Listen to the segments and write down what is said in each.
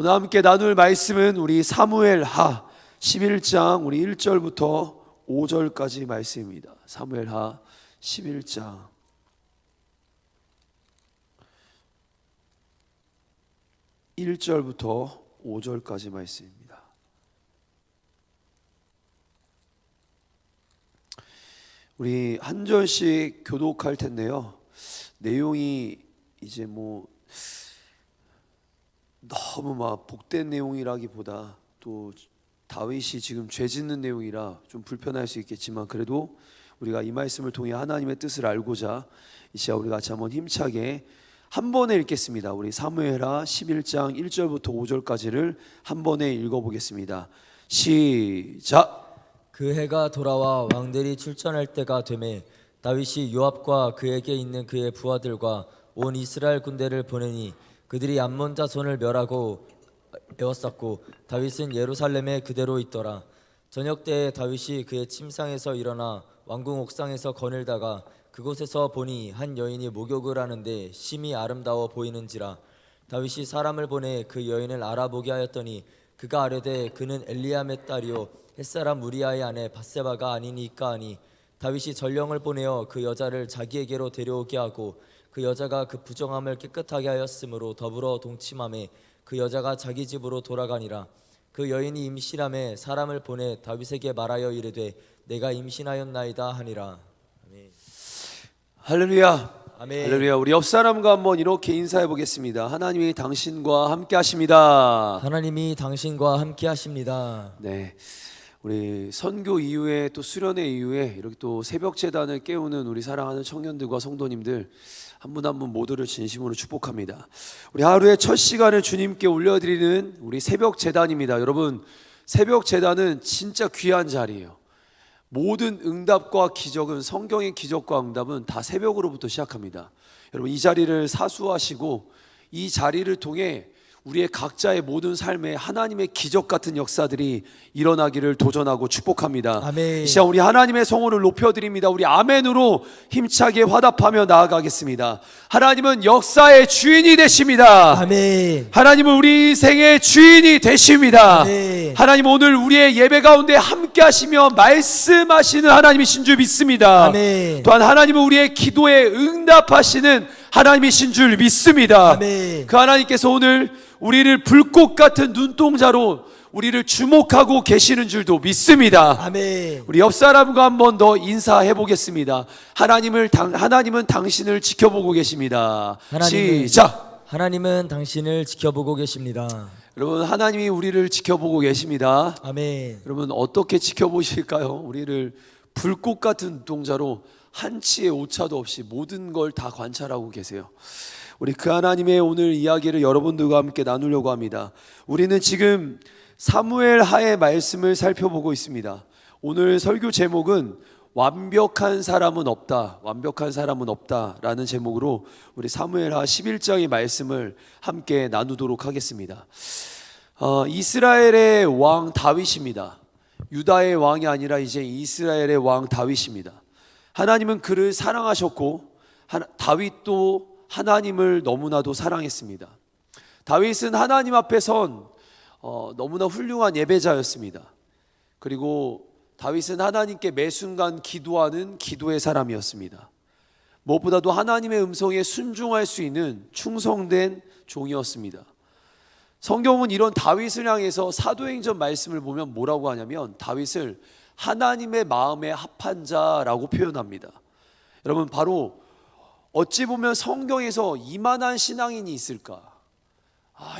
오늘 함께 나눌 말씀은 우리 사무엘하 11장 우리 1절부터 5절까지 말씀입니다. 사무엘하 11장 1절부터 5절까지 말씀입니다. 우리 한 절씩 교독할 텐데요. 내용이 이제 너무 복된 내용이라기보다 또 다윗이 지금 죄 짓는 내용이라 좀 불편할 수 있겠지만, 그래도 우리가 이 말씀을 통해 하나님의 뜻을 알고자 이 시간 우리가 같이 한번 힘차게 한 번에 읽겠습니다. 우리 사무엘하 11장 1절부터 5절까지를 한 번에 읽어보겠습니다. 시작. 그 해가 돌아와 왕들이 출전할 때가 되매 다윗이 요압과 그에게 있는 그의 부하들과 온 이스라엘 군대를 보내니 그들이 암몬 자손을 멸하고 에워쌌고 다윗은 예루살렘에 그대로 있더라. 저녁 때에 다윗이 그의 침상에서 일어나 왕궁 옥상에서 거닐다가 그곳에서 보니 한 여인이 목욕을 하는데 심히 아름다워 보이는지라. 다윗이 사람을 보내 그 여인을 알아보게 하였더니 그가 아뢰되 그는 엘리암의 딸이요 햇사람 우리아의 아내 밧세바가 아니니까 하니, 다윗이 전령을 보내어 그 여자를 자기에게로 데려오게 하고 그 여자가 그 부정함을 깨끗하게 하였으므로 더불어 동침하매 그 여자가 자기 집으로 돌아가니라. 그 여인이 임신함에 사람을 보내 다윗에게 말하여 이르되 내가 임신하였나이다 하니라. 아멘. 할렐루야. 아멘. 할렐루야. 우리 옆 사람과 한번 이렇게 인사해 보겠습니다. 하나님이 당신과 함께 하십니다. 하나님이 당신과 함께 하십니다. 네, 우리 선교 이후에 또 수련회 이후에 이렇게 또 새벽 제단을 깨우는 우리 사랑하는 청년들과 성도님들 한 분 한 분 모두를 진심으로 축복합니다. 우리 하루의 첫 시간을 주님께 올려드리는 우리 새벽 제단입니다. 여러분, 새벽 제단은 진짜 귀한 자리예요. 모든 응답과 기적은, 성경의 기적과 응답은 다 새벽으로부터 시작합니다. 여러분, 이 자리를 사수하시고 이 자리를 통해 우리의 각자의 모든 삶에 하나님의 기적 같은 역사들이 일어나기를 도전하고 축복합니다. 아멘. 이 시간 우리 하나님의 성호를 높여드립니다. 우리 아멘으로 힘차게 화답하며 나아가겠습니다. 하나님은 역사의 주인이 되십니다. 아멘. 하나님은 우리 인생의 주인이 되십니다. 아멘. 하나님, 오늘 우리의 예배 가운데 함께 하시며 말씀하시는 하나님이신 줄 믿습니다. 아멘. 또한 하나님은 우리의 기도에 응답하시는 하나님이신 줄 믿습니다. 아멘. 그 하나님께서 오늘 우리를 불꽃 같은 눈동자로 우리를 주목하고 계시는 줄도 믿습니다. 아멘. 우리 옆 사람과 한 번 더 인사해 보겠습니다. 하나님은 당신을 지켜보고 계십니다. 시작. 하나님은 당신을 지켜보고 계십니다. 여러분, 하나님이 우리를 지켜보고 계십니다. 아멘. 여러분, 어떻게 지켜보실까요? 우리를 불꽃 같은 눈동자로 한치의 오차도 없이 모든 걸 다 관찰하고 계세요. 우리 그 하나님의 오늘 이야기를 여러분들과 함께 나누려고 합니다. 우리는 지금 사무엘하의 말씀을 살펴보고 있습니다. 오늘 설교 제목은 완벽한 사람은 없다, 완벽한 사람은 없다라는 제목으로 우리 사무엘하 11장의 말씀을 함께 나누도록 하겠습니다. 이스라엘의 왕 다윗입니다. 유다의 왕이 아니라 이제 이스라엘의 왕 다윗입니다. 하나님은 그를 사랑하셨고 다윗도 하나님을 너무나도 사랑했습니다. 다윗은 하나님 앞에 선 너무나 훌륭한 예배자였습니다. 그리고 다윗은 하나님께 매 순간 기도하는 기도의 사람이었습니다. 무엇보다도 하나님의 음성에 순종할 수 있는 충성된 종이었습니다. 성경은 이런 다윗을 향해서 사도행전 말씀을 보면 뭐라고 하냐면 다윗을 하나님의 마음에 합한 자라고 표현합니다. 여러분, 바로 어찌 보면 성경에서 이만한 신앙인이 있을까,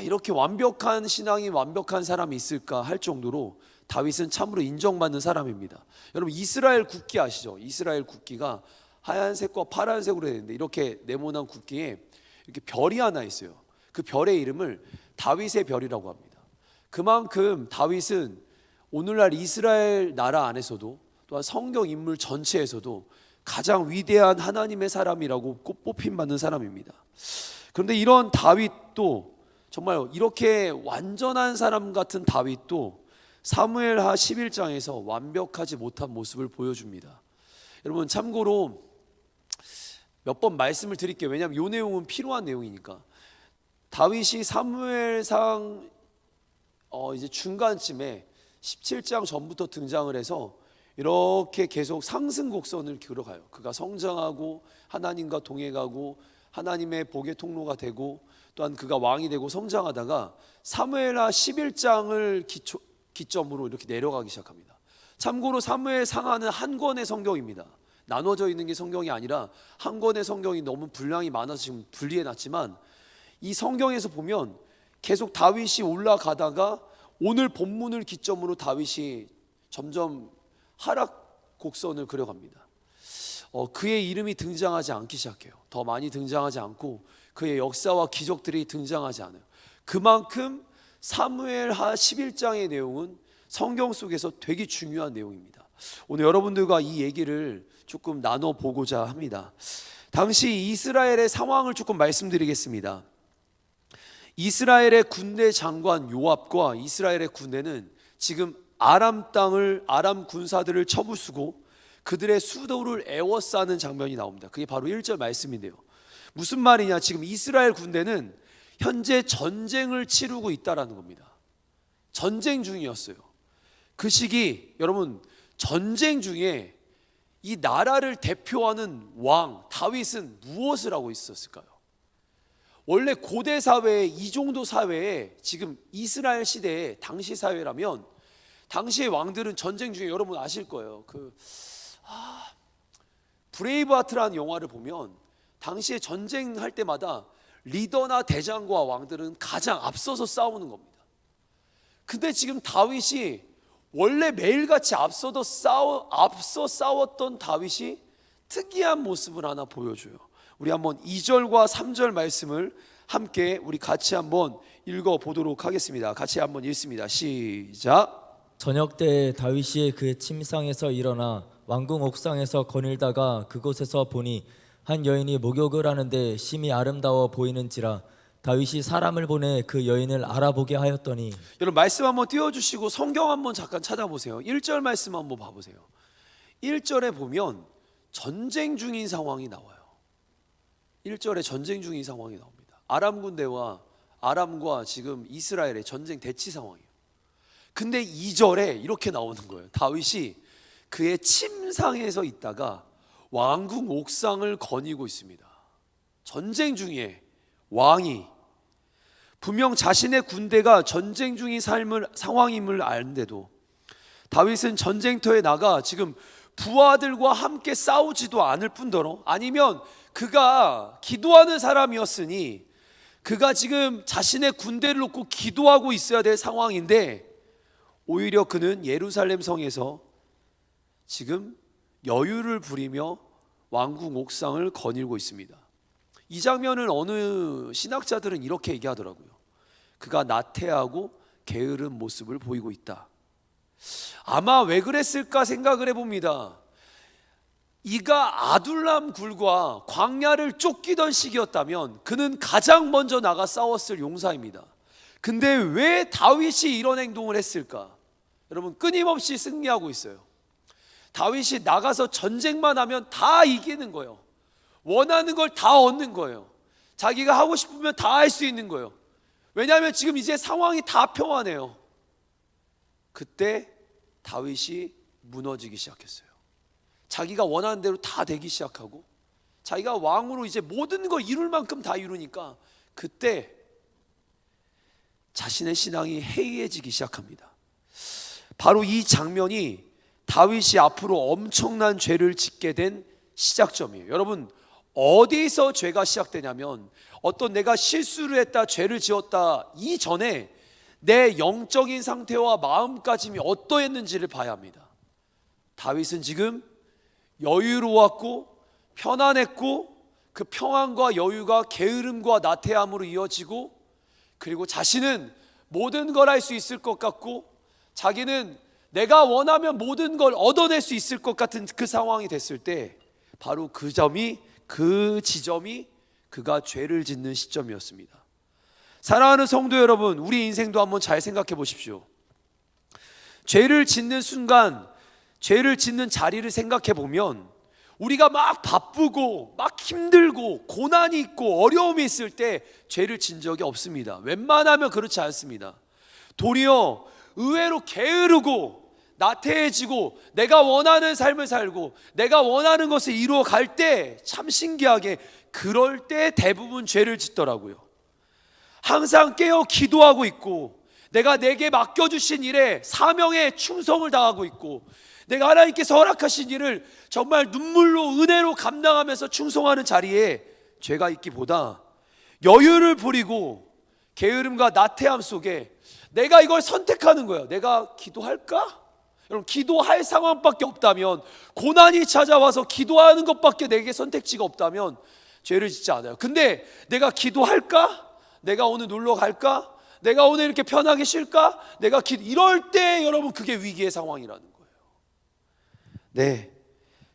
이렇게 완벽한 신앙이, 완벽한 사람이 있을까 할 정도로 다윗은 참으로 인정받는 사람입니다. 여러분, 이스라엘 국기 아시죠? 이스라엘 국기가 하얀색과 파란색으로 되는데 이렇게 네모난 국기에 이렇게 별이 하나 있어요. 그 별의 이름을 다윗의 별이라고 합니다. 그만큼 다윗은 오늘날 이스라엘 나라 안에서도 또한 성경 인물 전체에서도 가장 위대한 하나님의 사람이라고 꼭 뽑힘받는 사람입니다. 그런데 이런 다윗도, 정말 이렇게 완전한 사람 같은 다윗도 사무엘하 11장에서 완벽하지 못한 모습을 보여줍니다. 여러분, 참고로 몇 번 말씀을 드릴게요. 왜냐하면 이 내용은 필요한 내용이니까. 다윗이 사무엘상 이제 중간쯤에 17장 전부터 등장을 해서 이렇게 계속 상승 곡선을 그려가요. 그가 성장하고 하나님과 동행하고 하나님의 복의 통로가 되고 또한 그가 왕이 되고 성장하다가 사무엘하 11장을 기점으로 이렇게 내려가기 시작합니다. 참고로 사무엘 상하는 한 권의 성경입니다. 나눠져 있는 게 성경이 아니라 한 권의 성경이 너무 분량이 많아서 지금 분리해놨지만, 이 성경에서 보면 계속 다윗이 올라가다가 오늘 본문을 기점으로 다윗이 점점 하락 곡선을 그려갑니다. 그의 이름이 등장하지 않기 시작해요. 더 많이 등장하지 않고 그의 역사와 기적들이 등장하지 않아요. 그만큼 사무엘하 11장의 내용은 성경 속에서 되게 중요한 내용입니다. 오늘 여러분들과 이 얘기를 조금 나눠보고자 합니다. 당시 이스라엘의 상황을 조금 말씀드리겠습니다. 이스라엘의 군대 장관 요압과 이스라엘의 군대는 지금 아람 땅을, 아람 군사들을 쳐부수고 그들의 수도를 에워싸는 장면이 나옵니다. 그게 바로 1절 말씀인데요. 무슨 말이냐? 지금 이스라엘 군대는 현재 전쟁을 치르고 있다라는 겁니다. 전쟁 중이었어요. 그 시기 여러분, 전쟁 중에 이 나라를 대표하는 왕 다윗은 무엇을 하고 있었을까요? 원래 고대 사회에, 이 정도 사회에, 지금 이스라엘 시대에 당시 사회라면 당시의 왕들은 전쟁 중에, 여러분 아실 거예요. 브레이브하트라는 영화를 보면 당시에 전쟁할 때마다 리더나 대장과 왕들은 가장 앞서서 싸우는 겁니다. 근데 지금 다윗이 원래 매일같이 앞서 싸웠던 다윗이 특이한 모습을 하나 보여줘요. 우리 한번 2절과 3절 말씀을 함께 우리 같이 한번 읽어보도록 하겠습니다. 같이 한번 읽습니다. 시작. 저녁 때에 다윗이 그 침상에서 일어나 왕궁 옥상에서 거닐다가 그곳에서 보니 한 여인이 목욕을 하는데 심히 아름다워 보이는지라 다윗이 사람을 보내 그 여인을 알아보게 하였더니. 여러분 말씀 한번 띄워주시고 성경 한번 잠깐 찾아보세요. 1절 말씀 한번 봐보세요. 1절에 보면 전쟁 중인 상황이 나와요. 1절에 전쟁 중인 상황이 나옵니다. 아람 군대와 아람과 지금 이스라엘의 전쟁 대치 상황이에요. 근데 2절에 이렇게 나오는 거예요. 다윗이 그의 침상에서 있다가 왕궁 옥상을 거니고 있습니다. 전쟁 중에 왕이 분명 자신의 군대가 전쟁 중인 상황임을 아는데도 다윗은 전쟁터에 나가 지금 부하들과 함께 싸우지도 않을 뿐더러, 아니면 그가 기도하는 사람이었으니 그가 지금 자신의 군대를 놓고 기도하고 있어야 될 상황인데 오히려 그는 예루살렘 성에서 지금 여유를 부리며 왕궁 옥상을 거닐고 있습니다. 이 장면을 어느 신학자들은 이렇게 얘기하더라고요. 그가 나태하고 게으른 모습을 보이고 있다. 아마 왜 그랬을까 생각을 해봅니다. 이가 아둘람 굴과 광야를 쫓기던 시기였다면 그는 가장 먼저 나가 싸웠을 용사입니다. 근데 왜 다윗이 이런 행동을 했을까? 여러분 끊임없이 승리하고 있어요. 다윗이 나가서 전쟁만 하면 다 이기는 거예요. 원하는 걸 다 얻는 거예요. 자기가 하고 싶으면 다 할 수 있는 거예요. 왜냐하면 지금 이제 상황이 다 평안해요. 그때 다윗이 무너지기 시작했어요. 자기가 원하는 대로 다 되기 시작하고 자기가 왕으로 이제 모든 걸 이룰 만큼 다 이루니까 그때 자신의 신앙이 해이해지기 시작합니다. 바로 이 장면이 다윗이 앞으로 엄청난 죄를 짓게 된 시작점이에요. 여러분 어디서 죄가 시작되냐면 어떤 내가 실수를 했다, 죄를 지었다 이전에 내 영적인 상태와 마음가짐이 어떠했는지를 봐야 합니다. 다윗은 지금 여유로웠고 편안했고 그 평안과 여유가 게으름과 나태함으로 이어지고, 그리고 자신은 모든 걸 할 수 있을 것 같고 자기는 내가 원하면 모든 걸 얻어낼 수 있을 것 같은 그 상황이 됐을 때 바로 그 지점이 그가 죄를 짓는 시점이었습니다. 사랑하는 성도 여러분, 우리 인생도 한번 잘 생각해 보십시오. 죄를 짓는 순간, 죄를 짓는 자리를 생각해 보면 우리가 막 바쁘고 막 힘들고 고난이 있고 어려움이 있을 때 죄를 진 적이 없습니다. 웬만하면 그렇지 않습니다. 도리어 의외로 게으르고 나태해지고 내가 원하는 삶을 살고 내가 원하는 것을 이루어 갈 때 참 신기하게 그럴 때 대부분 죄를 짓더라고요. 항상 깨어 기도하고 있고 내가 내게 맡겨주신 일에 사명에 충성을 다하고 있고 내가 하나님께서 허락하신 일을 정말 눈물로 은혜로 감당하면서 충성하는 자리에 죄가 있기보다 여유를 부리고 게으름과 나태함 속에 내가 이걸 선택하는 거예요. 내가 기도할까? 여러분, 기도할 상황밖에 없다면, 고난이 찾아와서 기도하는 것밖에 내게 선택지가 없다면 죄를 짓지 않아요. 근데 내가 기도할까? 내가 오늘 놀러 갈까? 내가 오늘 이렇게 편하게 쉴까? 이럴 때 여러분 그게 위기의 상황이라는 거예요. 네,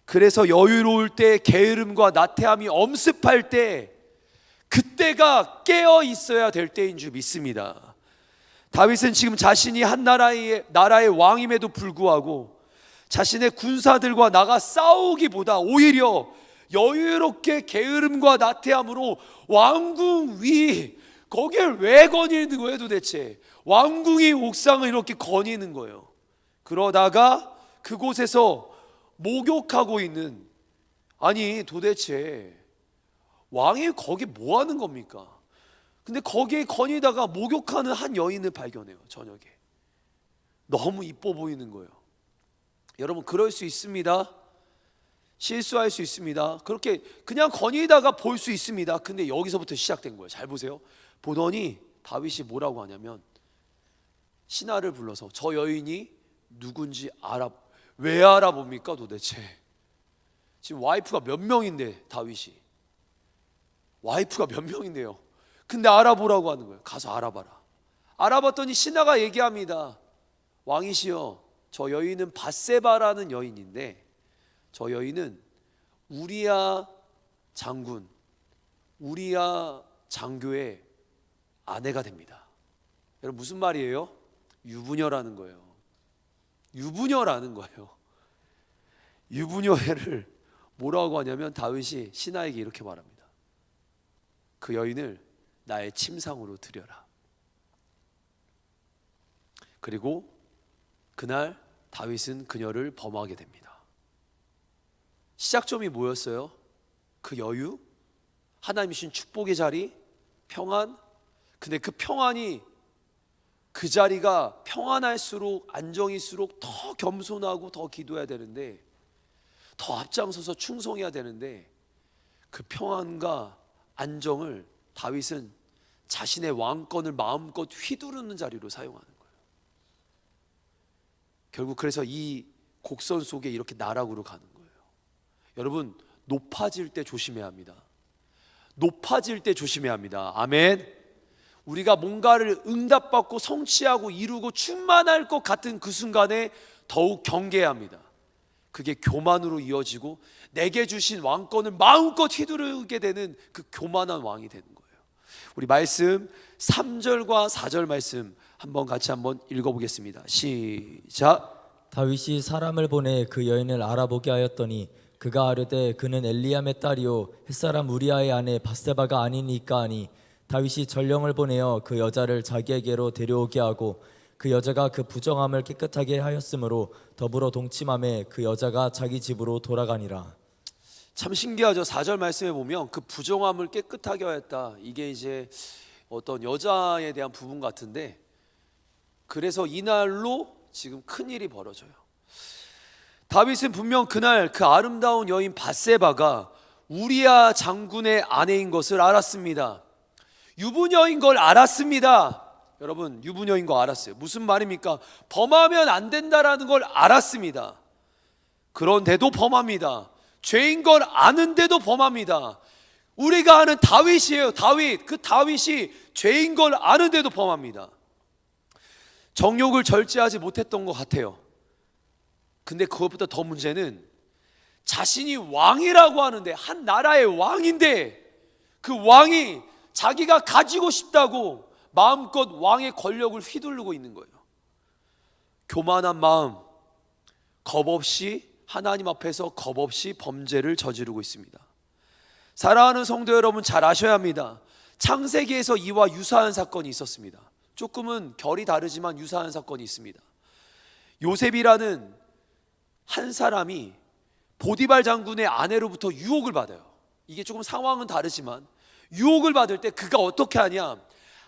그래서 여유로울 때 게으름과 나태함이 엄습할 때 그때가 깨어 있어야 될 때인 줄 믿습니다. 다윗은 지금 자신이 한 나라의 왕임에도 불구하고 자신의 군사들과 나가 싸우기보다 오히려 여유롭게 게으름과 나태함으로 왕궁 위, 거길 왜 거니는 거예요 도대체? 왕궁이 옥상을 이렇게 거니는 거예요. 그러다가 그곳에서 목욕하고 있는, 아니 도대체 왕이 거기 뭐 하는 겁니까? 근데 거기에 거니다가 목욕하는 한 여인을 발견해요. 저녁에 너무 이뻐 보이는 거예요. 여러분, 그럴 수 있습니다. 실수할 수 있습니다. 그렇게 그냥 거니다가 볼 수 있습니다. 근데 여기서부터 시작된 거예요. 잘 보세요. 보더니 다윗이 뭐라고 하냐면 신하를 불러서 저 여인이 누군지 왜 알아봅니까 도대체? 지금 와이프가 몇 명인데, 다윗이 와이프가 몇 명인데요. 근데 알아보라고 하는 거예요. 가서 알아봐라. 알아봤더니 신하가 얘기합니다. 왕이시여, 저 여인은 밧세바라는 여인인데 저 여인은 우리야 장군, 우리야 장교의 아내가 됩니다. 여러분, 무슨 말이에요? 유부녀라는 거예요. 유부녀라는 거예요. 유부녀를 뭐라고 하냐면 다윗이 신하에게 이렇게 말합니다. 그 여인을 나의 침상으로 들여라. 그리고 그날 다윗은 그녀를 범하게 됩니다. 시작점이 뭐였어요? 그 여유, 하나님이 주신 축복의 자리, 평안. 근데 그 평안이, 그 자리가 평안할수록, 안정일수록 더 겸손하고 더 기도해야 되는데, 더 앞장서서 충성해야 되는데, 그 평안과 안정을 다윗은 자신의 왕권을 마음껏 휘두르는 자리로 사용하는 거예요. 결국 그래서 이 곡선 속에 이렇게 나락으로 가는 거예요. 여러분, 높아질 때 조심해야 합니다. 높아질 때 조심해야 합니다. 아멘. 우리가 뭔가를 응답받고 성취하고 이루고 충만할 것 같은 그 순간에 더욱 경계해야 합니다. 그게 교만으로 이어지고 내게 주신 왕권을 마음껏 휘두르게 되는 그 교만한 왕이 되는 거예요. 우리 말씀 3절과 4절 말씀 같이 한번 읽어보겠습니다. 시작. 다윗이 사람을 보내 그 여인을 알아보게 하였더니 그가 아뢰되 그는 엘리암의 딸이요 햇사람 우리아의 아내 밧세바가 아니니까 하니, 다윗이 전령을 보내어 그 여자를 자기에게로 데려오게 하고 그 여자가 그 부정함을 깨끗하게 하였으므로 더불어 동침함에 그 여자가 자기 집으로 돌아가니라. 참 신기하죠. 4절 말씀에 보면 그 부정함을 깨끗하게 하였다, 이게 이제 어떤 여자에 대한 부분 같은데, 그래서 이날로 지금 큰일이 벌어져요. 다윗은 분명 그날 그 아름다운 여인 밧세바가 우리야 장군의 아내인 것을 알았습니다. 유부녀인 걸 알았습니다. 여러분, 유부녀인 거 알았어요. 무슨 말입니까? 범하면 안 된다라는 걸 알았습니다. 그런데도 범합니다. 죄인 걸 아는데도 범합니다. 우리가 아는 다윗이에요. 다윗. 그 다윗이 죄인 걸 아는데도 범합니다. 정욕을 절제하지 못했던 것 같아요. 근데 그것보다 더 문제는 자신이 왕이라고 하는데, 한 나라의 왕인데 그 왕이 자기가 가지고 싶다고 마음껏 왕의 권력을 휘두르고 있는 거예요. 교만한 마음, 겁 없이, 하나님 앞에서 겁 없이 범죄를 저지르고 있습니다. 사랑하는 성도 여러분, 잘 아셔야 합니다. 창세기에서 이와 유사한 사건이 있었습니다. 조금은 결이 다르지만 유사한 사건이 있습니다. 요셉이라는 한 사람이 보디발 장군의 아내로부터 유혹을 받아요. 이게 조금 상황은 다르지만 유혹을 받을 때 그가 어떻게 하냐,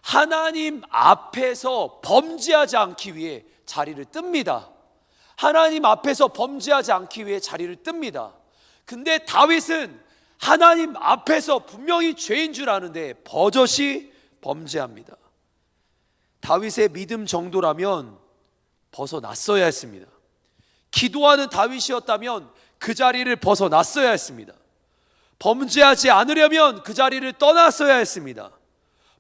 하나님 앞에서 범죄하지 않기 위해 자리를 뜹니다. 하나님 앞에서 범죄하지 않기 위해 자리를 뜹니다. 근데 다윗은 하나님 앞에서 분명히 죄인 줄 아는데 버젓이 범죄합니다. 다윗의 믿음 정도라면 벗어났어야 했습니다. 기도하는 다윗이었다면 그 자리를 벗어났어야 했습니다. 범죄하지 않으려면 그 자리를 떠났어야 했습니다.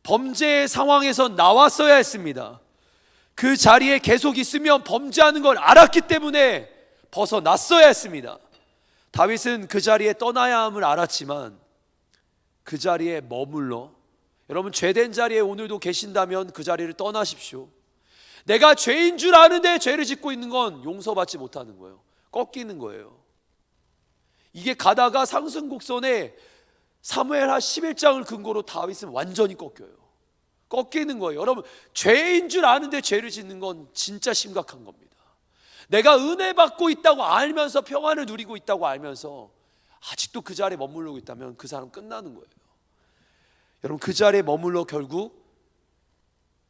범죄의 상황에서 나왔어야 했습니다. 그 자리에 계속 있으면 범죄하는 걸 알았기 때문에 벗어났어야 했습니다. 다윗은 그 자리에 떠나야 함을 알았지만 그 자리에 머물러, 여러분 죄된 자리에 오늘도 계신다면 그 자리를 떠나십시오. 내가 죄인 줄 아는데 죄를 짓고 있는 건 용서받지 못하는 거예요. 꺾이는 거예요. 이게 가다가 상승곡선에 사무엘하 11장을 근거로 다윗은 완전히 꺾이는 거예요. 여러분 죄인 줄 아는데 죄를 짓는 건 진짜 심각한 겁니다. 내가 은혜 받고 있다고 알면서, 평안을 누리고 있다고 알면서 아직도 그 자리에 머무르고 있다면 그 사람 끝나는 거예요. 여러분 그 자리에 머물러 결국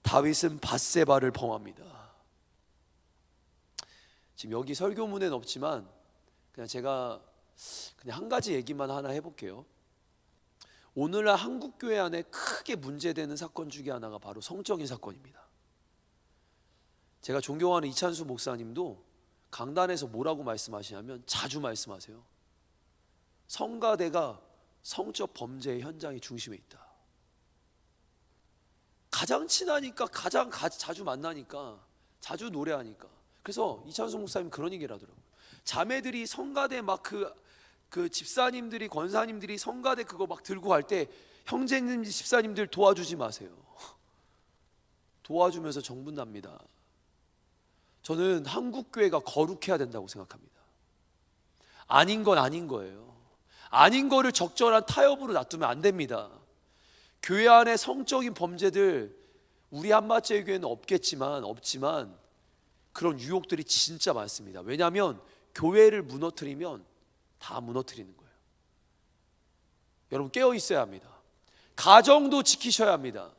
다윗은 밧세바를 범합니다. 지금 여기 설교문에는 없지만 제가 한 가지 얘기만 하나 해볼게요. 오늘날 한국교회 안에 크게 문제되는 사건 중에 하나가 바로 성적인 사건입니다. 제가 존경하는 이찬수 목사님도 강단에서 뭐라고 말씀하시냐면 자주 말씀하세요. 성가대가 성적 범죄의 현장의 중심에 있다. 가장 친하니까, 가장 자주 만나니까, 자주 노래하니까. 그래서 이찬수 목사님 그런 얘기를 하더라고요. 자매들이 성가대 막 그 집사님들이, 권사님들이 성가대 그거 막 들고 갈 때 형제님 집사님들 도와주지 마세요. 도와주면서 정분납니다. 저는 한국교회가 거룩해야 된다고 생각합니다. 아닌 건 아닌 거예요. 아닌 거를 적절한 타협으로 놔두면 안 됩니다. 교회 안에 성적인 범죄들 우리 한마째 교회는 없지만 그런 유혹들이 진짜 많습니다. 왜냐하면 교회를 무너뜨리면 다 무너뜨리는 거예요. 여러분 깨어 있어야 합니다. 가정도 지키셔야 합니다.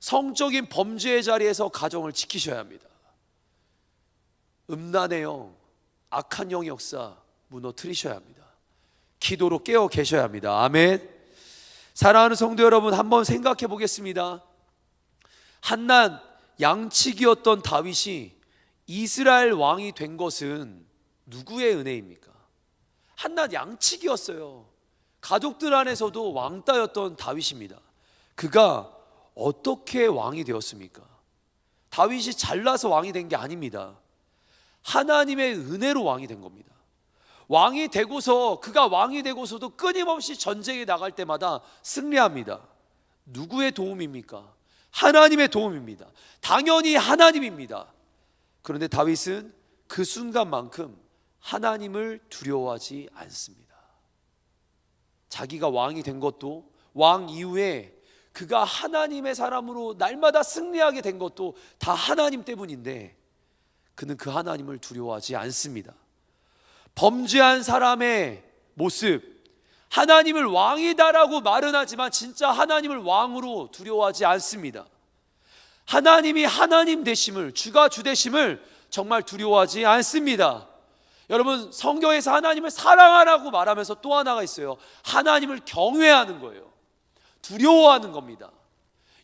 성적인 범죄의 자리에서 가정을 지키셔야 합니다. 음란의 영, 악한 영의 역사 무너뜨리셔야 합니다. 기도로 깨어 계셔야 합니다. 아멘. 사랑하는 성도 여러분, 한번 생각해 보겠습니다. 한낱 양치기였던 다윗이 이스라엘 왕이 된 것은 누구의 은혜입니까? 한낱 양치기였어요. 가족들 안에서도 왕따였던 다윗입니다. 그가 어떻게 왕이 되었습니까? 다윗이 잘나서 왕이 된 게 아닙니다. 하나님의 은혜로 왕이 된 겁니다. 왕이 되고서, 그가 왕이 되고서도 끊임없이 전쟁에 나갈 때마다 승리합니다. 누구의 도움입니까? 하나님의 도움입니다. 당연히 하나님입니다. 그런데 다윗은 그 순간만큼 하나님을 두려워하지 않습니다. 자기가 왕이 된 것도, 왕 이후에 그가 하나님의 사람으로 날마다 승리하게 된 것도 다 하나님 때문인데 그는 그 하나님을 두려워하지 않습니다. 범죄한 사람의 모습, 하나님을 왕이다라고 말은 하지만 진짜 하나님을 왕으로 두려워하지 않습니다. 하나님이 하나님 되심을, 주가 주 되심을 정말 두려워하지 않습니다. 여러분 성경에서 하나님을 사랑하라고 말하면서 또 하나가 있어요. 하나님을 경외하는 거예요. 두려워하는 겁니다.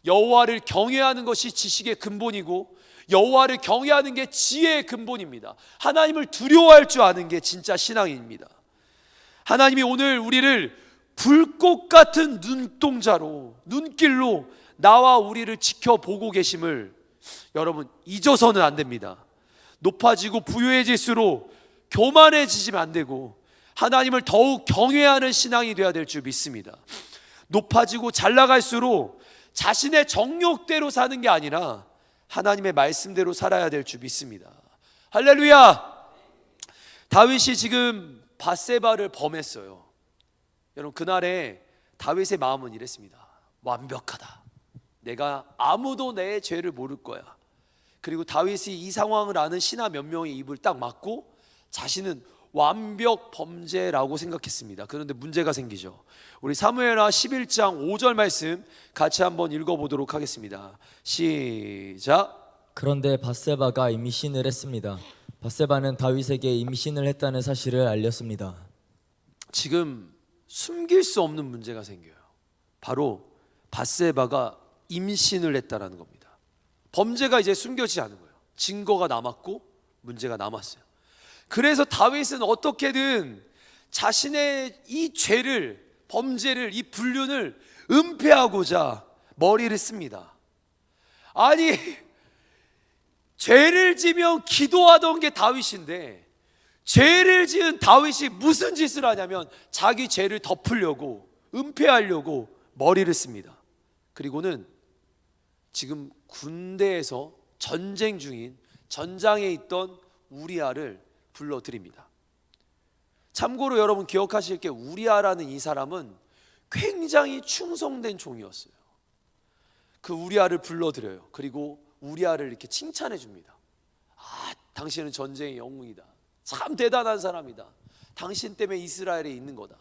여호와를 경외하는 것이 지식의 근본이고 여호와를 경외하는 게 지혜의 근본입니다. 하나님을 두려워할 줄 아는 게 진짜 신앙입니다. 하나님이 오늘 우리를 불꽃 같은 눈동자로, 눈길로 나와 우리를 지켜보고 계심을 여러분 잊어서는 안 됩니다. 높아지고 부유해질수록 교만해지시면 안 되고 하나님을 더욱 경외하는 신앙이 되어야 될 줄 믿습니다. 높아지고 잘 나갈수록 자신의 정욕대로 사는 게 아니라 하나님의 말씀대로 살아야 될 줄 믿습니다. 할렐루야. 다윗이 지금 밧세바를 범했어요. 여러분 그날에 다윗의 마음은 이랬습니다. 완벽하다. 내가 아무도 내 죄를 모를 거야. 그리고 다윗이 이 상황을 아는 신하 몇 명의 입을 딱 막고 자신은 완벽 범죄라고 생각했습니다. 그런데 문제가 생기죠. 우리 사무엘하 11장 5절 말씀 같이 한번 읽어보도록 하겠습니다. 시작. 그런데 밧세바가 임신을 했습니다. 밧세바는 다윗에게 임신을 했다는 사실을 알렸습니다. 지금 숨길 수 없는 문제가 생겨요. 바로 밧세바가 임신을 했다라는 겁니다. 범죄가 이제 숨겨지지 않은 거예요. 증거가 남았고 문제가 남았어요. 그래서 다윗은 어떻게든 자신의 이 죄를, 범죄를, 이 불륜을 은폐하고자 머리를 씁니다. 아니, 죄를 지면 기도하던 게 다윗인데 죄를 지은 다윗이 무슨 짓을 하냐면 자기 죄를 덮으려고, 은폐하려고 머리를 씁니다. 그리고는 지금 군대에서 전쟁 중인 전장에 있던 우리아를 불러드립니다. 참고로 여러분 기억하실 게 우리아라는 이 사람은 굉장히 충성된 종이었어요. 그 우리아를 불러드려요. 그리고 우리아를 이렇게 칭찬해 줍니다. 아, 당신은 전쟁의 영웅이다. 참 대단한 사람이다. 당신 때문에 이스라엘에 있는 거다.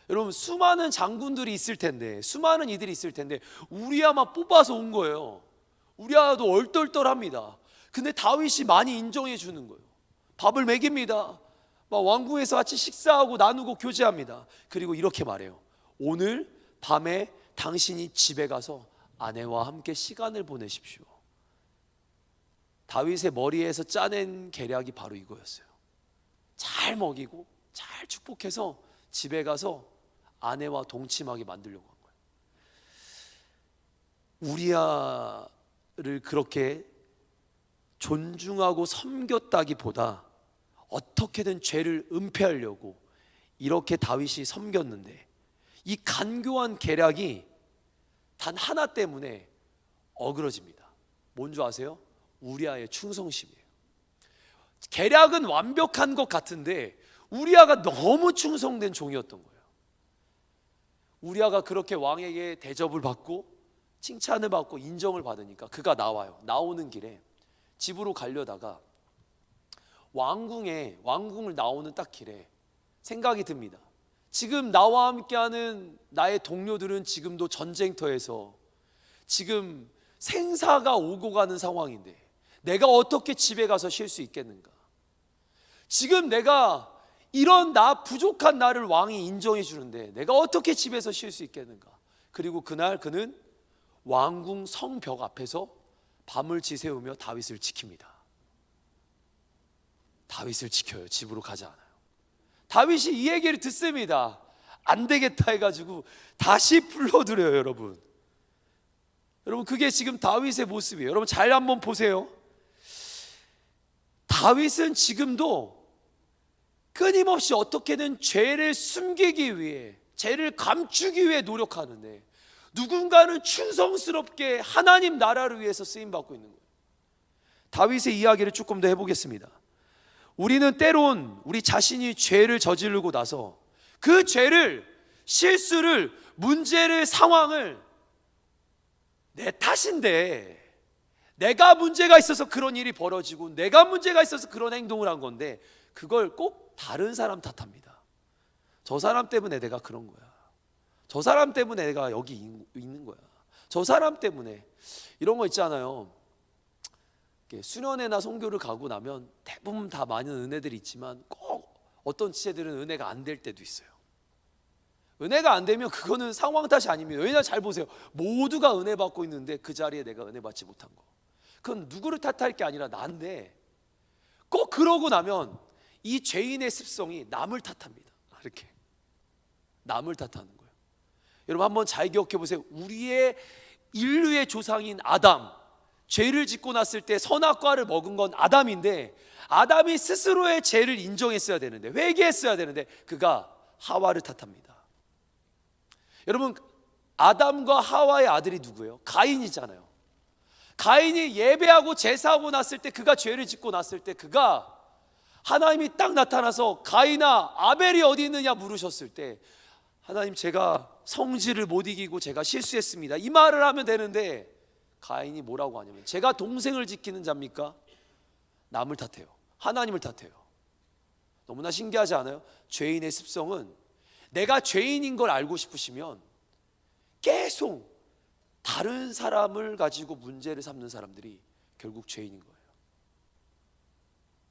여러분 수많은 장군들이 있을 텐데, 수많은 이들이 있을 텐데 우리아만 뽑아서 온 거예요. 우리아도 얼떨떨합니다. 근데 다윗이 많이 인정해 주는 거예요. 밥을 먹입니다. 막 왕궁에서 같이 식사하고 나누고 교제합니다. 그리고 이렇게 말해요. 오늘 밤에 당신이 집에 가서 아내와 함께 시간을 보내십시오. 다윗의 머리에서 짜낸 계략이 바로 이거였어요. 잘 먹이고 잘 축복해서 집에 가서 아내와 동침하게 만들려고 한 거예요. 우리아를 그렇게 존중하고 섬겼다기보다 어떻게든 죄를 은폐하려고 이렇게 다윗이 섬겼는데 이 간교한 계략이 단 하나 때문에 어그러집니다. 뭔지 아세요? 우리아의 충성심이에요. 계략은 완벽한 것 같은데 우리아가 너무 충성된 종이었던 거예요. 우리아가 그렇게 왕에게 대접을 받고 칭찬을 받고 인정을 받으니까 그가 나와요. 나오는 길에 집으로 가려다가 왕궁을 나오는 딱 길에 생각이 듭니다. 지금 나와 함께하는 나의 동료들은 지금도 전쟁터에서 지금 생사가 오고 가는 상황인데 내가 어떻게 집에 가서 쉴 수 있겠는가? 지금 내가 이런 나 부족한 나를 왕이 인정해 주는데 내가 어떻게 집에서 쉴 수 있겠는가? 그리고 그날 그는 왕궁 성벽 앞에서 밤을 지새우며 다윗을 지킵니다. 다윗을 지켜요. 집으로 가지 않아요. 다윗이 이 얘기를 듣습니다. 안 되겠다 해가지고 다시 불러드려요. 여러분 그게 지금 다윗의 모습이에요. 여러분 잘 한번 보세요. 다윗은 지금도 끊임없이 어떻게든 죄를 숨기기 위해, 죄를 감추기 위해 노력하는데 누군가는 충성스럽게 하나님 나라를 위해서 쓰임받고 있는 거예요. 다윗의 이야기를 조금 더 해보겠습니다. 우리는 때론 우리 자신이 죄를 저지르고 나서 그 죄를, 실수를, 문제를, 상황을 내 탓인데, 내가 문제가 있어서 그런 일이 벌어지고 내가 문제가 있어서 그런 행동을 한 건데 그걸 꼭 다른 사람 탓합니다. 저 사람 때문에 내가 그런 거야. 저 사람 때문에 내가 여기 있는 거야. 저 사람 때문에. 이런 거 있잖아요. 수련회나 선교를 가고 나면 대부분 다 많은 은혜들이 있지만 꼭 어떤 지체들은 은혜가 안 될 때도 있어요. 은혜가 안 되면 그거는 상황 탓이 아닙니다. 왜냐하면 잘 보세요. 모두가 은혜 받고 있는데 그 자리에 내가 은혜 받지 못한 거, 그건 누구를 탓할 게 아니라 나인데 꼭 그러고 나면 이 죄인의 습성이 남을 탓합니다. 이렇게 남을 탓하는 거예요. 여러분 한번 잘 기억해 보세요. 우리의 인류의 조상인 아담, 죄를 짓고 났을 때 선악과를 먹은 건 아담인데 아담이 스스로의 죄를 인정했어야 되는데, 회개했어야 되는데 그가 하와를 탓합니다. 여러분 아담과 하와의 아들이 누구예요? 가인이잖아요. 가인이 예배하고 제사하고 났을 때, 그가 죄를 짓고 났을 때 그가 하나님이 딱 나타나서 가인아 아벨이 어디 있느냐 물으셨을 때 하나님 제가 성질을 못 이기고 제가 실수했습니다, 이 말을 하면 되는데 가인이 뭐라고 하냐면, 제가 동생을 지키는 자입니까? 남을 탓해요. 하나님을 탓해요. 너무나 신기하지 않아요? 죄인의 습성은, 내가 죄인인 걸 알고 싶으시면 계속 다른 사람을 가지고 문제를 삼는 사람들이 결국 죄인인 거예요.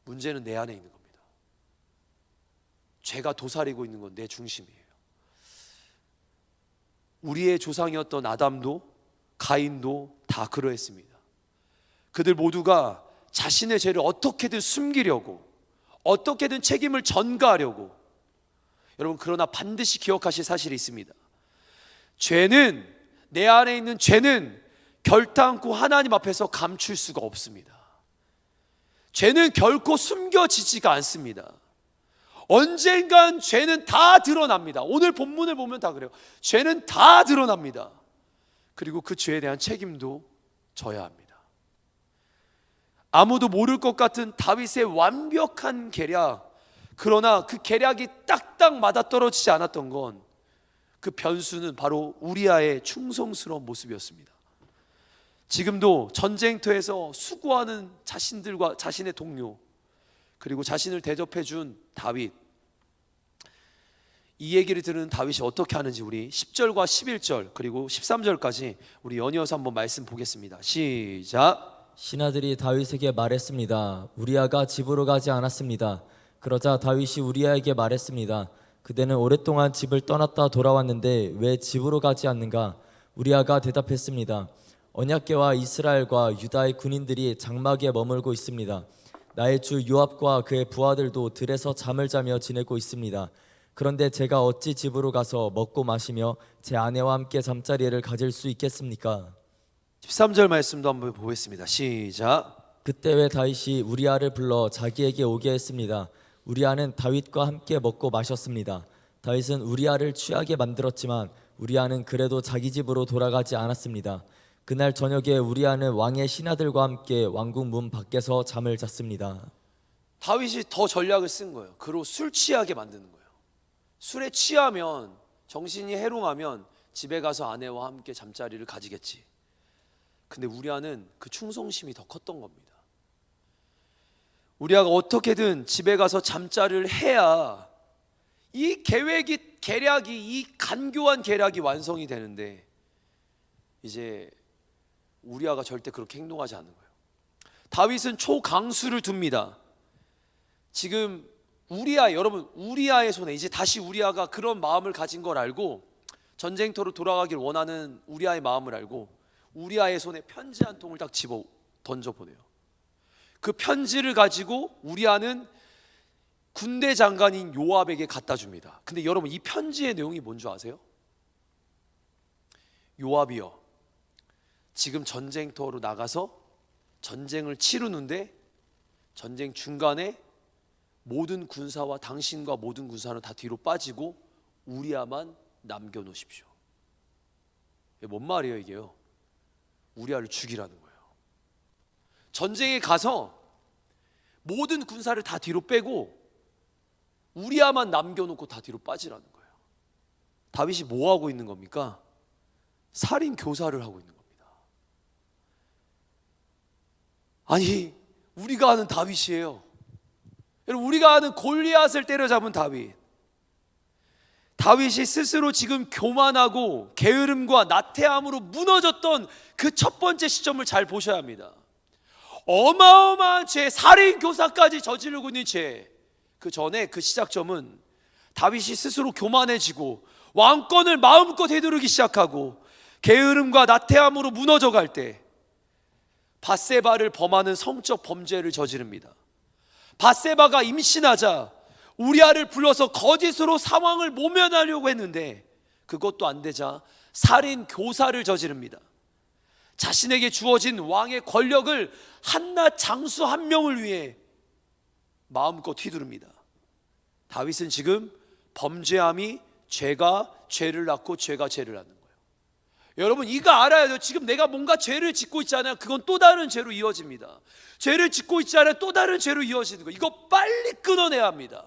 문제는 내 안에 있는 겁니다. 죄가 도사리고 있는 건 내 중심이에요. 우리의 조상이었던 아담도 가인도 다 그러했습니다. 그들 모두가 자신의 죄를 어떻게든 숨기려고, 어떻게든 책임을 전가하려고. 여러분, 그러나 반드시 기억하실 사실이 있습니다. 죄는, 내 안에 있는 죄는 결단코 하나님 앞에서 감출 수가 없습니다. 죄는 결코 숨겨지지가 않습니다. 언젠간 죄는 다 드러납니다. 오늘 본문을 보면 다 그래요. 죄는 다 드러납니다. 그리고 그 죄에 대한 책임도 져야 합니다. 아무도 모를 것 같은 다윗의 완벽한 계략, 그러나 그 계략이 딱딱 맞아떨어지지 않았던 건, 그 변수는 바로 우리아의 충성스러운 모습이었습니다. 지금도 전쟁터에서 수고하는 자신들과 자신의 동료, 그리고 자신을 대접해 준 다윗, 이 얘기를 들은 다윗이 어떻게 하는지 우리 10절과 11절 그리고 13절까지 우리 연이어서 한번 말씀 보겠습니다. 시작. 신하들이 다윗에게 말했습니다. 우리아가 집으로 가지 않았습니다. 그러자 다윗이 우리아에게 말했습니다. 그대는 오랫동안 집을 떠났다 돌아왔는데 왜 집으로 가지 않는가? 우리아가 대답했습니다. 언약궤와 이스라엘과 유다의 군인들이 장막에 머물고 있습니다. 나의 주 요압과 그의 부하들도 들에서 잠을 자며 지내고 있습니다. 그런데 제가 어찌 집으로 가서 먹고 마시며 제 아내와 함께 잠자리를 가질 수 있겠습니까? 13절 말씀도 한번 보겠습니다. 시작. 그때 왜 다윗이 우리아를 불러 자기에게 오게 했습니다. 우리아는 다윗과 함께 먹고 마셨습니다. 다윗은 우리아를 취하게 만들었지만 우리아는 그래도 자기 집으로 돌아가지 않았습니다. 그날 저녁에 우리아는 왕의 신하들과 함께 왕궁 문 밖에서 잠을 잤습니다. 다윗이 더 전략을 쓴 거예요. 그로 술 취하게 만드는 거예요. 술에 취하면, 정신이 해롱하면 집에 가서 아내와 함께 잠자리를 가지겠지. 근데 우리아는 그 충성심이 더 컸던 겁니다. 우리아가 어떻게든 집에 가서 잠자리를 해야 이 계략이, 이 간교한 계략이 완성이 되는데, 이제 우리아가 절대 그렇게 행동하지 않는 거예요. 다윗은 초강수를 둡니다. 지금 우리아, 여러분, 우리아의 손에, 이제 다시 우리아가 그런 마음을 가진 걸 알고, 전쟁터로 돌아가길 원하는 우리아의 마음을 알고 우리아의 손에 편지 한 통을 딱 집어 던져보내요. 그 편지를 가지고 우리아는 군대 장관인 요압에게 갖다 줍니다. 근데 여러분, 이 편지의 내용이 뭔지 아세요? 요압이여, 지금 전쟁터로 나가서 전쟁을 치르는데 전쟁 중간에 모든 군사와 당신과 모든 군사는 다 뒤로 빠지고 우리아만 남겨놓으십시오. 이게 뭔 말이에요 이게요? 우리아를 죽이라는 거예요. 전쟁에 가서 모든 군사를 다 뒤로 빼고 우리아만 남겨놓고 다 뒤로 빠지라는 거예요. 다윗이 뭐 하고 있는 겁니까? 살인 교사를 하고 있는 겁니다. 아니, 우리가 아는 다윗이에요. 여러분, 우리가 아는 골리앗을 때려잡은 다윗. 다윗이 스스로 지금 교만하고 게으름과 나태함으로 무너졌던 그 첫 번째 시점을 잘 보셔야 합니다. 어마어마한 죄, 살인 교사까지 저지르고 있는 죄. 그 전에 그 시작점은 다윗이 스스로 교만해지고 왕권을 마음껏 해두르기 시작하고 게으름과 나태함으로 무너져 갈 때 밧세바를 범하는 성적 범죄를 저지릅니다. 밧세바가 임신하자 우리아를 불러서 거짓으로 상황을 모면하려고 했는데 그것도 안 되자 살인 교사를 저지릅니다. 자신에게 주어진 왕의 권력을 한낱 장수 한 명을 위해 마음껏 휘두릅니다. 다윗은 지금 범죄함이 죄가 죄를 낳고 죄가 죄를 낳는 거예요. 여러분, 이거 알아야 돼요. 지금 내가 뭔가 죄를 짓고 있잖아요. 그건 또 다른 죄로 이어집니다. 죄를 짓고 있잖아요. 또 다른 죄로 이어지는 거. 이거 빨리 끊어내야 합니다.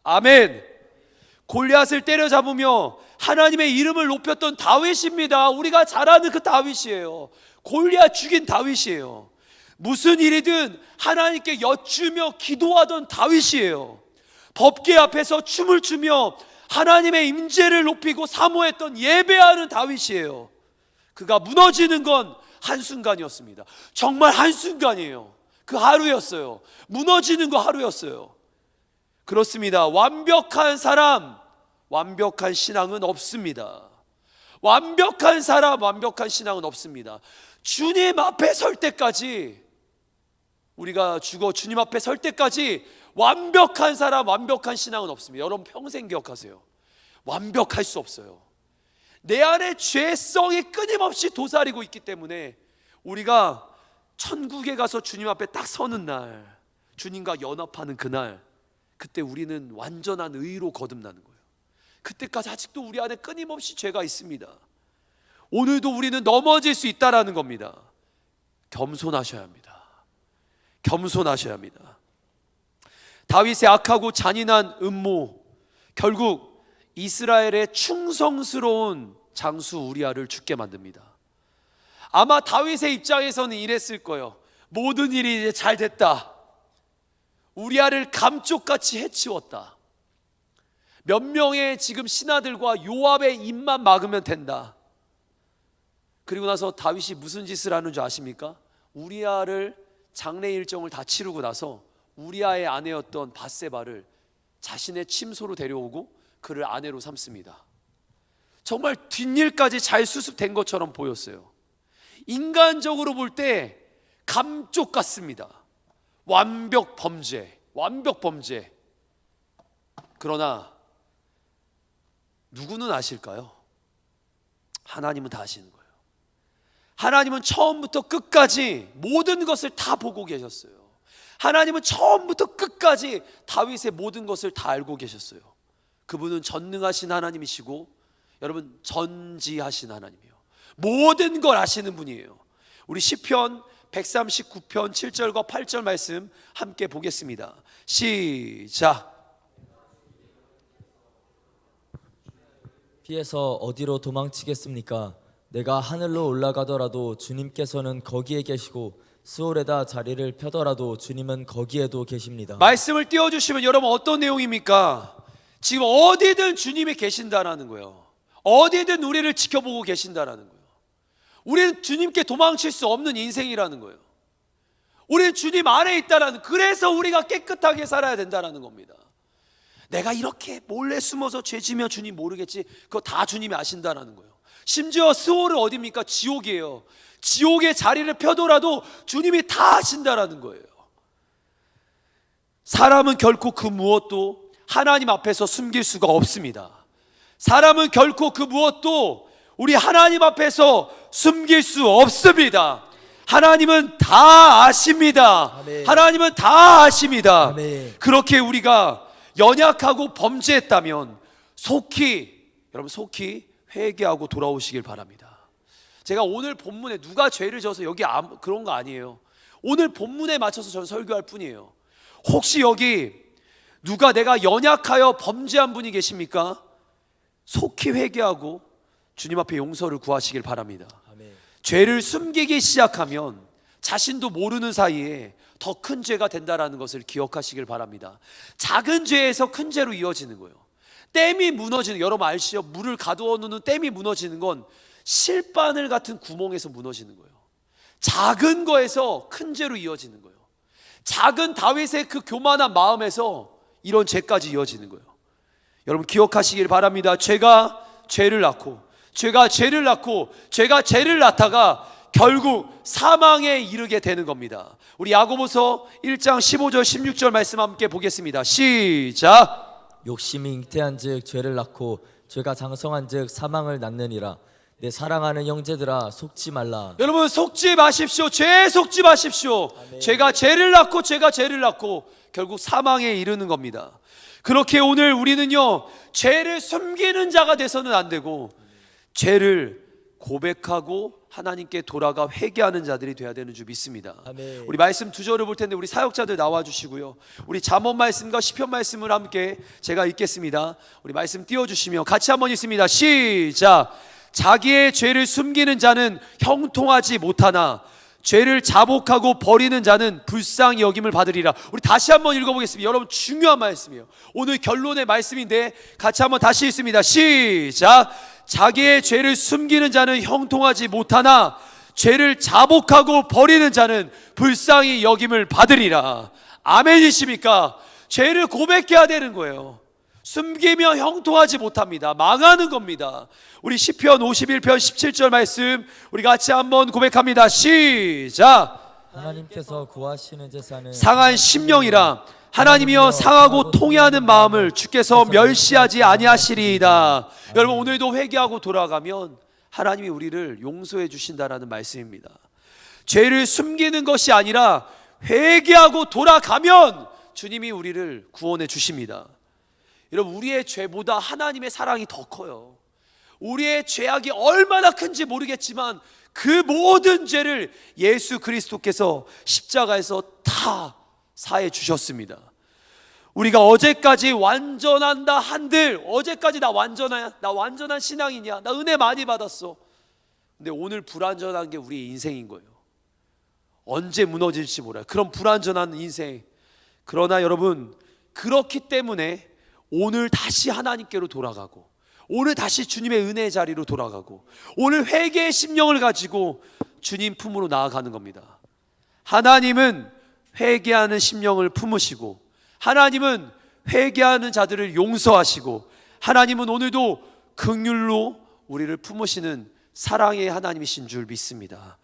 아멘. 골리앗을 때려잡으며 하나님의 이름을 높였던 다윗입니다. 우리가 잘 아는 그 다윗이에요. 골리앗 죽인 다윗이에요. 무슨 일이든 하나님께 여쭈며 기도하던 다윗이에요. 법궤 앞에서 춤을 추며 하나님의 임재를 높이고 사모했던 예배하는 다윗이에요. 그가 무너지는 건 한순간이었습니다. 정말 한순간이에요. 그 하루였어요. 무너지는 거 하루였어요. 그렇습니다. 완벽한 사람, 완벽한 신앙은 없습니다. 완벽한 사람, 완벽한 신앙은 없습니다. 주님 앞에 설 때까지, 우리가 죽어 주님 앞에 설 때까지 완벽한 사람, 완벽한 신앙은 없습니다. 여러분 평생 기억하세요. 완벽할 수 없어요. 내 안에 죄성이 끊임없이 도사리고 있기 때문에 우리가 천국에 가서 주님 앞에 딱 서는 날, 주님과 연합하는 그날, 그때 우리는 완전한 의로 거듭나는 거예요. 그때까지 아직도 우리 안에 끊임없이 죄가 있습니다. 오늘도 우리는 넘어질 수 있다라는 겁니다. 겸손하셔야 합니다. 겸손하셔야 합니다. 다윗의 악하고 잔인한 음모, 결국 이스라엘의 충성스러운 장수 우리아를 죽게 만듭니다. 아마 다윗의 입장에서는 이랬을 거예요. 모든 일이 이제 잘 됐다. 우리아를 감쪽같이 해치웠다. 몇 명의 지금 신하들과 요압의 입만 막으면 된다. 그리고 나서 다윗이 무슨 짓을 하는 줄 아십니까? 우리아를 장례 일정을 다 치르고 나서 우리아의 아내였던 밧세바를 자신의 침소로 데려오고 그를 아내로 삼습니다. 정말 뒷일까지 잘 수습된 것처럼 보였어요. 인간적으로 볼 때 감쪽 같습니다. 완벽 범죄, 완벽 범죄. 그러나 누구는 아실까요? 하나님은 다 아시는 거예요. 하나님은 처음부터 끝까지 모든 것을 다 보고 계셨어요. 하나님은 처음부터 끝까지 다윗의 모든 것을 다 알고 계셨어요. 그분은 전능하신 하나님이시고, 여러분 전지하신 하나님이에요. 모든 걸 아시는 분이에요. 우리 시편 139편 7절과 8절 말씀 함께 보겠습니다. 시작. 피해서 어디로 도망치겠습니까? 내가 하늘로 올라가더라도 주님께서는 거기에 계시고 스올에다 자리를 펴더라도 주님은 거기에도 계십니다. 말씀을 띄워주시면 여러분 어떤 내용입니까? 지금 어디든 주님이 계신다라는 거예요. 어디든 우리를 지켜보고 계신다라는 거예요. 우리는 주님께 도망칠 수 없는 인생이라는 거예요. 우리는 주님 안에 있다라는, 그래서 우리가 깨끗하게 살아야 된다라는 겁니다. 내가 이렇게 몰래 숨어서 죄지며 주님 모르겠지, 그거 다 주님이 아신다라는 거예요. 심지어 스올은 어디입니까? 지옥이에요. 지옥의 자리를 펴더라도 주님이 다 아신다라는 거예요. 사람은 결코 그 무엇도 하나님 앞에서 숨길 수가 없습니다. 사람은 결코 그 무엇도 우리 하나님 앞에서 숨길 수 없습니다. 하나님은 다 아십니다. 아멘. 하나님은 다 아십니다. 아멘. 그렇게 우리가 연약하고 범죄했다면 여러분 속히 회개하고 돌아오시길 바랍니다. 제가 오늘 본문에 누가 죄를 져서 여기 그런 거 아니에요. 오늘 본문에 맞춰서 저는 설교할 뿐이에요. 혹시 여기 누가 내가 연약하여 범죄한 분이 계십니까? 속히 회개하고 주님 앞에 용서를 구하시길 바랍니다. 아멘. 죄를 숨기기 시작하면 자신도 모르는 사이에 더 큰 죄가 된다라는 것을 기억하시길 바랍니다. 작은 죄에서 큰 죄로 이어지는 거예요. 댐이 무너지는, 여러분 아시죠? 물을 가두어 놓는 댐이 무너지는 건 실바늘 같은 구멍에서 무너지는 거예요. 작은 거에서 큰 죄로 이어지는 거예요. 작은 다윗의 그 교만한 마음에서 이런 죄까지 이어지는 거예요. 여러분 기억하시길 바랍니다. 죄가 죄를 낳고 죄가 죄를 낳다가 결국 사망에 이르게 되는 겁니다. 우리 야고보서 1장 15절 16절 말씀 함께 보겠습니다. 시작. 욕심이 잉태한즉 죄를 낳고 죄가 장성한즉 사망을 낳느니라. 내 사랑하는 형제들아 속지 말라. 여러분 속지 마십시오. 죄에 속지 마십시오. 아멘. 죄가 죄를 낳고 결국 사망에 이르는 겁니다. 그렇게 오늘 우리는요 죄를 숨기는 자가 돼서는 안 되고 죄를 고백하고 하나님께 돌아가 회개하는 자들이 되어야 되는 줄 믿습니다. 아멘. 우리 말씀 두 절을 볼 텐데 우리 사역자들 나와 주시고요. 우리 잠언 말씀과 시편 말씀을 함께 제가 읽겠습니다. 우리 말씀 띄워 주시며 같이 한번 읽습니다. 시작. 자기의 죄를 숨기는 자는 형통하지 못하나 죄를 자복하고 버리는 자는 불쌍히 여김을 받으리라. 우리 다시 한번 읽어보겠습니다. 여러분 중요한 말씀이에요. 오늘 결론의 말씀인데 같이 한번 다시 읽습니다. 시작. 자기의 죄를 숨기는 자는 형통하지 못하나 죄를 자복하고 버리는 자는 불쌍히 여김을 받으리라. 아멘이십니까? 죄를 고백해야 되는 거예요. 숨기며 형통하지 못합니다. 망하는 겁니다. 우리 시편 51편 17절 말씀 우리 같이 한번 고백합니다. 시작. 하나님께서 구하시는 제사는 상한 심령이라 하나님이여 상하고 통회하는 마음을 주께서 멸시하지 아니하시리이다. 여러분 오늘도 회개하고 돌아가면 하나님이 우리를 용서해 주신다라는 말씀입니다. 죄를 숨기는 것이 아니라 회개하고 돌아가면 주님이 우리를 구원해 주십니다. 여러분 우리의 죄보다 하나님의 사랑이 더 커요. 우리의 죄악이 얼마나 큰지 모르겠지만 그 모든 죄를 예수 그리스도께서 십자가에서 다 사해 주셨습니다. 우리가 어제까지 완전한다 한들 어제까지 나 완전한 신앙이냐, 나 은혜 많이 받았어. 근데 오늘 불완전한 게 우리의 인생인 거예요. 언제 무너질지 몰라요. 그런 불완전한 인생. 그러나 여러분 그렇기 때문에 오늘 다시 하나님께로 돌아가고 오늘 다시 주님의 은혜의 자리로 돌아가고 오늘 회개의 심령을 가지고 주님 품으로 나아가는 겁니다. 하나님은 회개하는 심령을 품으시고 하나님은 회개하는 자들을 용서하시고 하나님은 오늘도 긍휼로 우리를 품으시는 사랑의 하나님이신 줄 믿습니다.